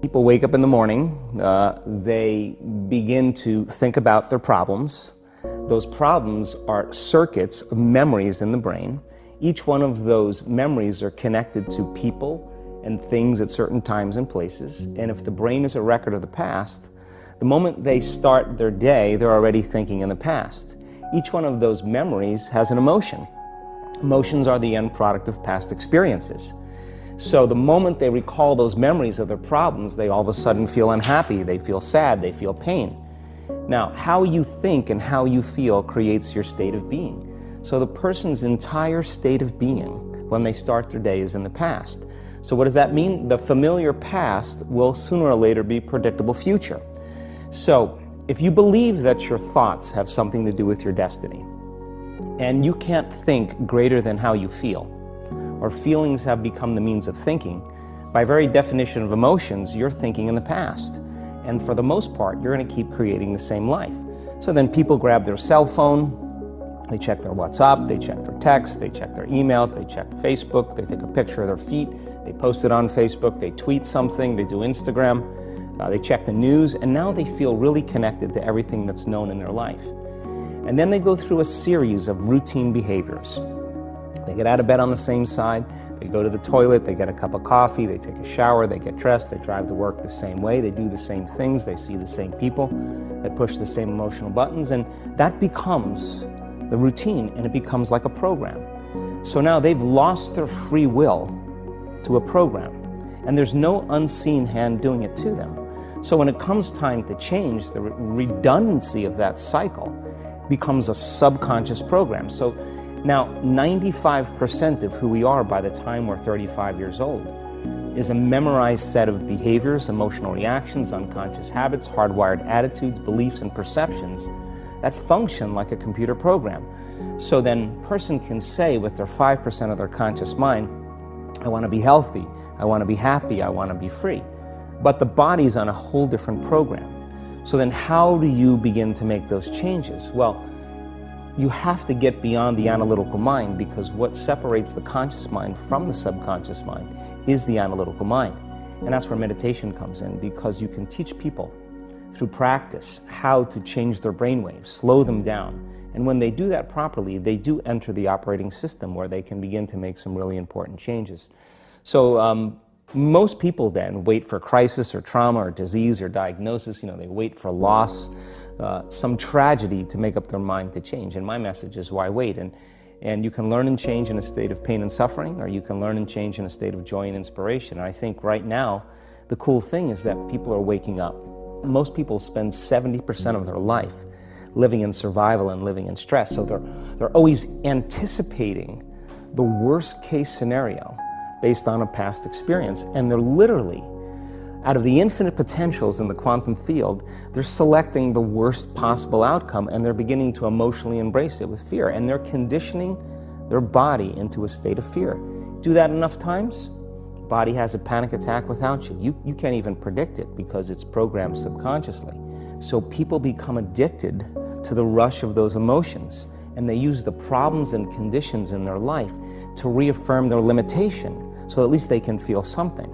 People wake up in the morning, they begin to think about their problems. Those problems are circuits of memories in the brain. Each one of those memories are connected to people and things at certain times and places. And if the brain is a record of the past, the moment they start their day, they're already thinking in the past. Each one of those memories has an emotion. Emotions are the end product of past experiences. So the moment they recall those memories of their problems, they all of a sudden feel unhappy, they feel sad, they feel pain. Now, how you think and how you feel creates your state of being. So the person's entire state of being when they start their day is in the past. So what does that mean? The familiar past will sooner or later be predictable future. So if you believe that your thoughts have something to do with your destiny, and you can't think greater than how you feel, or feelings have become the means of thinking, by very definition of emotions, you're thinking in the past. And for the most part, you're going to keep creating the same life. So then people grab their cell phone, they check their WhatsApp, they check their text, they check their emails, they check Facebook, they take a picture of their feet, they post it on Facebook, they tweet something, they do Instagram, they check the news, and now they feel really connected to everything that's known in their life. And then they go through a series of routine behaviors. They get out of bed on the same side, they go to the toilet, they get a cup of coffee, they take a shower, they get dressed, they drive to work the same way, they do the same things, they see the same people, they push the same emotional buttons, and that becomes the routine, and it becomes like a program. So now they've lost their free will to a program, and there's no unseen hand doing it to them. So when it comes time to change, the redundancy of that cycle becomes a subconscious program. So now 95% of who we are by the time we're 35 years old is a memorized set of behaviors, emotional reactions, unconscious habits, hardwired attitudes, beliefs, and perceptions that function like a computer program. So then a person can say with their 5% of their conscious mind, I want to be healthy, I want to be happy, I want to be free. But the body's on a whole different program. So then how do you begin to make those changes? Well, you have to get beyond the analytical mind, because what separates the conscious mind from the subconscious mind is the analytical mind. And that's where meditation comes in, because you can teach people through practice how to change their brainwaves, slow them down. And when they do that properly, they do enter the operating system where they can begin to make some really important changes. So most people then wait for crisis or trauma or disease or diagnosis. They wait for loss, some tragedy to make up their mind to change. And my message is, why wait? And you can learn and change in a state of pain and suffering, or you can learn and change in a state of joy and inspiration. And I think right now, the cool thing is that people are waking up. Most people spend 70% of their life living in survival and living in stress. So they're always anticipating the worst case scenario based on a past experience. And they're literally, out of the infinite potentials in the quantum field, they're selecting the worst possible outcome, and they're beginning to emotionally embrace it with fear. And they're conditioning their body into a state of fear. Do that enough times, body has a panic attack without you. You can't even predict it because it's programmed subconsciously. So people become addicted to the rush of those emotions, and they use the problems and conditions in their life to reaffirm their limitation, so at least they can feel something.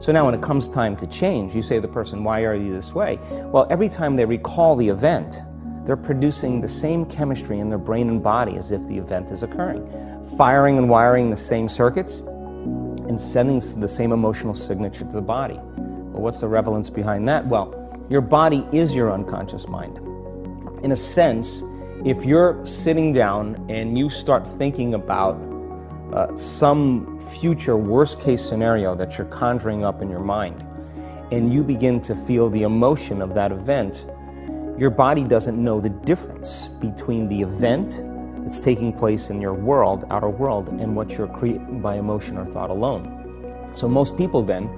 So now when it comes time to change, you say to the person, why are you this way? Well, every time they recall the event, they're producing the same chemistry in their brain and body as if the event is occurring, firing and wiring the same circuits and sending the same emotional signature to the body. Well, what's the relevance behind that? Well, your body is your unconscious mind. In a sense, if you're sitting down and you start thinking about some future worst case scenario that you're conjuring up in your mind, and you begin to feel the emotion of that event, your body doesn't know the difference between the event that's taking place in your world, outer world, and what you're creating by emotion or thought alone. So most people then,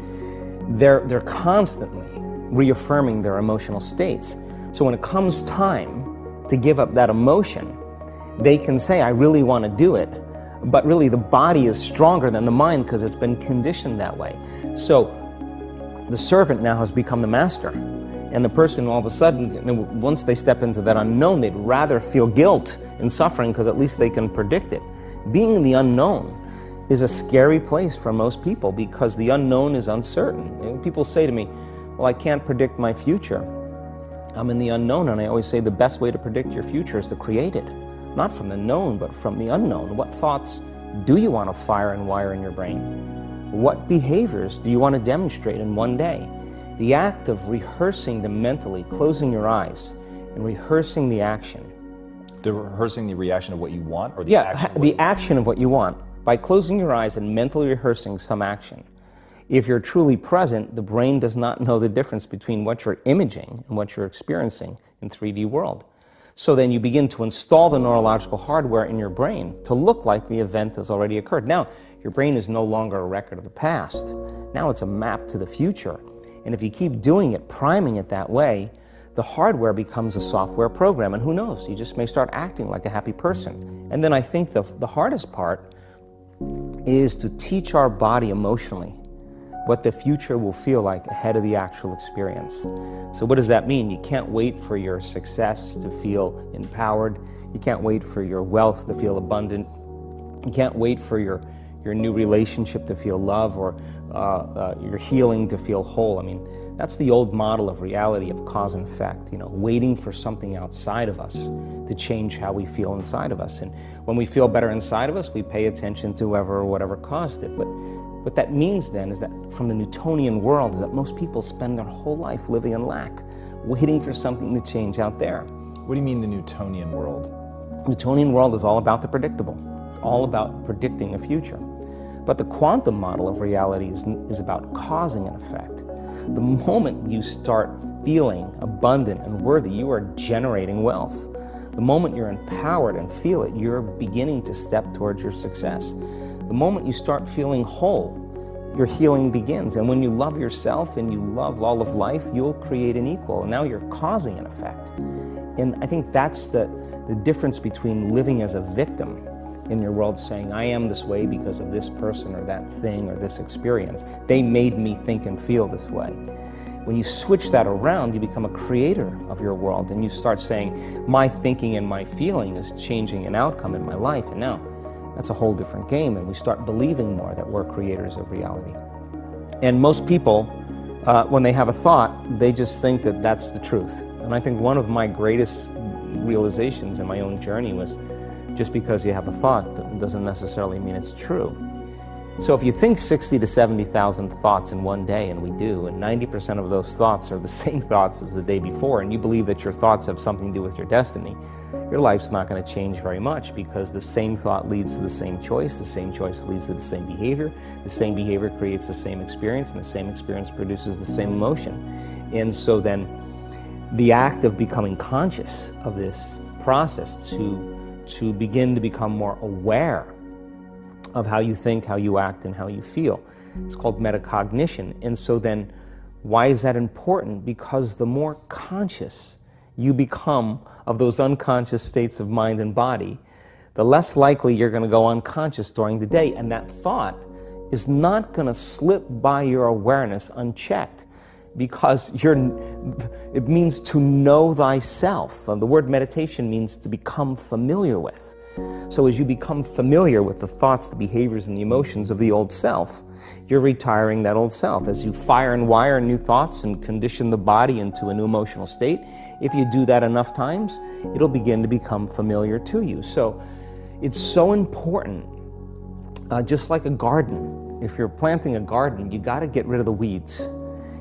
they're constantly reaffirming their emotional states. So when it comes time to give up that emotion, they can say, I really want to do it, but really the body is stronger than the mind because it's been conditioned that way. So the servant now has become the master, and the person all of a sudden, once they step into that unknown, they'd rather feel guilt and suffering because at least they can predict it. Being in the unknown is a scary place for most people because the unknown is uncertain. And people say to me, well, I can't predict my future. I'm in the unknown, and I always say the best way to predict your future is to create it. Not from the known, but from the unknown. What thoughts do you want to fire and wire in your brain? What behaviors do you want to demonstrate in one day? The act of rehearsing them mentally, closing your eyes, and rehearsing the action. The rehearsing the reaction of what you want, or the action of what you want. By closing your eyes and mentally rehearsing some action. If you're truly present, the brain does not know the difference between what you're imaging and what you're experiencing in 3D world. So then you begin to install the neurological hardware in your brain to look like the event has already occurred. Now, your brain is no longer a record of the past. Now it's a map to the future. And if you keep doing it, priming it that way, the hardware becomes a software program. And who knows, you just may start acting like a happy person. And then I think the hardest part is to teach our body emotionally what the future will feel like ahead of the actual experience. So what does that mean? You can't wait for your success to feel empowered. You can't wait for your wealth to feel abundant. You can't wait for your new relationship to feel love, or your healing to feel whole. I mean, that's the old model of reality, of cause and effect, waiting for something outside of us to change how we feel inside of us. And when we feel better inside of us, we pay attention to whoever or whatever caused it. But what that means then is that from the Newtonian world is that most people spend their whole life living in lack, waiting for something to change out there. What do you mean the Newtonian world? The Newtonian world is all about the predictable. It's all about predicting a future. But the quantum model of reality is about causing an effect. The moment you start feeling abundant and worthy, you are generating wealth. The moment you're empowered and feel it, you're beginning to step towards your success. The moment you start feeling whole, your healing begins. And when you love yourself and you love all of life, you'll create an equal. And now you're causing an effect. And I think that's the difference between living as a victim in your world, saying, I am this way because of this person or that thing or this experience. They made me think and feel this way. When you switch that around, you become a creator of your world, and you start saying, my thinking and my feeling is changing an outcome in my life. And now that's a whole different game, and we start believing more that we're creators of reality. And most people, when they have a thought, they just think that that's the truth. And I think one of my greatest realizations in my own journey was, just because you have a thought doesn't necessarily mean it's true. So if you think 60 to 70,000 thoughts in one day, and we do, and 90% of those thoughts are the same thoughts as the day before, and you believe that your thoughts have something to do with your destiny, your life's not going to change very much, because the same thought leads to the same choice leads to the same behavior creates the same experience, and the same experience produces the same emotion. And so then the act of becoming conscious of this process to begin to become more aware of how you think, how you act, and how you feel. It's called metacognition. And so then, why is that important? Because the more conscious you become of those unconscious states of mind and body, the less likely you're going to go unconscious during the day. And that thought is not going to slip by your awareness unchecked, because it means to know thyself. The word meditation means to become familiar with. So as you become familiar with the thoughts, the behaviors, and the emotions of the old self, you're retiring that old self. As you fire and wire new thoughts and condition the body into a new emotional state, if you do that enough times, it'll begin to become familiar to you. So it's so important, just like a garden. If you're planting a garden, you got to get rid of the weeds.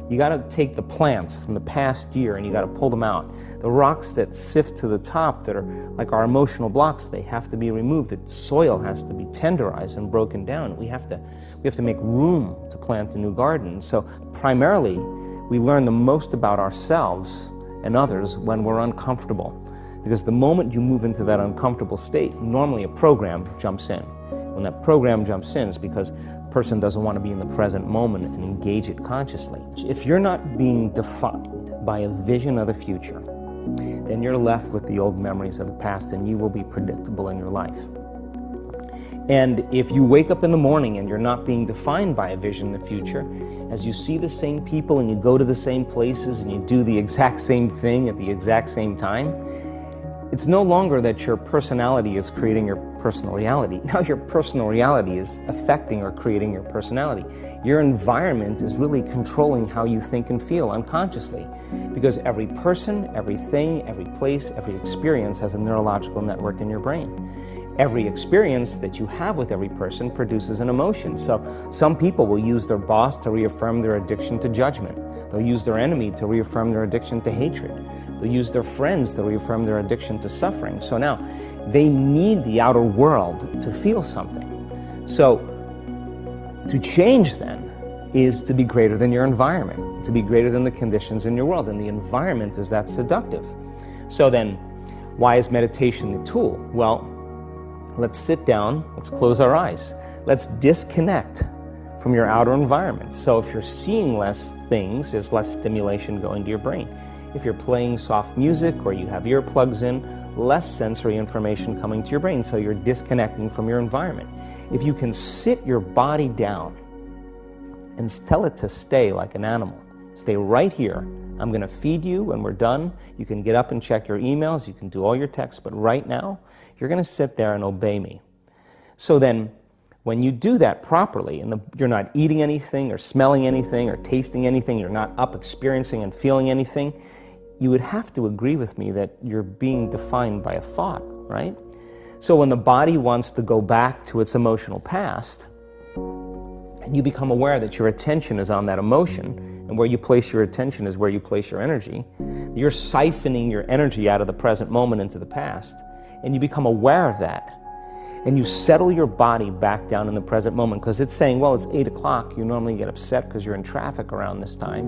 You got to take the plants from the past year and you got to pull them out. The rocks that sift to the top that are like our emotional blocks, they have to be removed. The soil has to be tenderized and broken down. We have to make room to plant a new garden. So primarily, we learn the most about ourselves and others when we're uncomfortable. Because the moment you move into that uncomfortable state, normally a program jumps in. When that program jumps in, it's because a person doesn't want to be in the present moment and engage it consciously. If you're not being defined by a vision of the future, then you're left with the old memories of the past, and you will be predictable in your life. And if you wake up in the morning and you're not being defined by a vision in the future, as you see the same people and you go to the same places and you do the exact same thing at the exact same time, it's no longer that your personality is creating your personal reality. Now your personal reality is affecting or creating your personality. Your environment is really controlling how you think and feel unconsciously, because every person, everything, every place, every experience has a neurological network in your brain. Every experience that you have with every person produces an emotion. So some people will use their boss to reaffirm their addiction to judgment. They'll use their enemy to reaffirm their addiction to hatred. They'll use their friends to reaffirm their addiction to suffering. So now they need the outer world to feel something. So to change then is to be greater than your environment, to be greater than the conditions in your world. And the environment is that seductive. So then why is meditation the tool? Well, let's sit down, let's close our eyes. Let's disconnect from your outer environment. So if you're seeing less things, there's less stimulation going to your brain. If you're playing soft music or you have earplugs in, less sensory information coming to your brain, so you're disconnecting from your environment. If you can sit your body down and tell it to stay like an animal, stay right here. I'm going to feed you when we're done. You can get up and check your emails, you can do all your texts, but right now, you're going to sit there and obey me. So then, when you do that properly, and you're not eating anything or smelling anything or tasting anything, you're not up experiencing and feeling anything, you would have to agree with me that you're being defined by a thought, right? So when the body wants to go back to its emotional past, and you become aware that your attention is on that emotion, and where you place your attention is where you place your energy, you're siphoning your energy out of the present moment into the past, and you become aware of that. And you settle your body back down in the present moment, because it's saying, well, it's 8 o'clock. You normally get upset because you're in traffic around this time.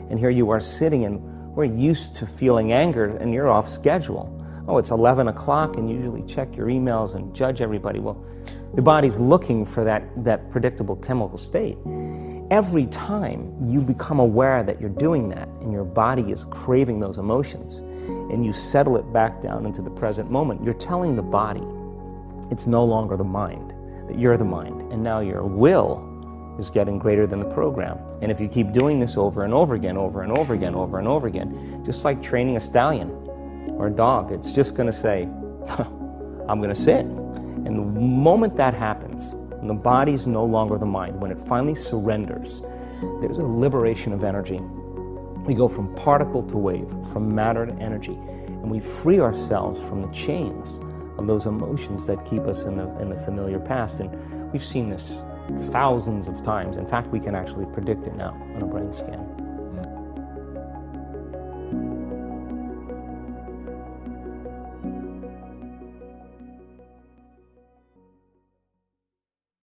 And here you are sitting, and we're used to feeling anger, and you're off schedule. Oh, it's 11 o'clock, and you usually check your emails and judge everybody. Well, the body's looking for that predictable chemical state. Every time you become aware that you're doing that, and your body is craving those emotions, and you settle it back down into the present moment, you're telling the body, it's no longer the mind, that you're the mind, and now your will is getting greater than the program. And if you keep doing this over and over again, over and over again, over and over again, just like training a stallion or a dog, it's just going to say, I'm going to sit. And the moment that happens, when the body's no longer the mind, when it finally surrenders, there's a liberation of energy. We go from particle to wave, from matter to energy, and we free ourselves from the chains of those emotions that keep us in the familiar past. And we've seen this thousands of times. In fact, we can actually predict it now on a brain scan.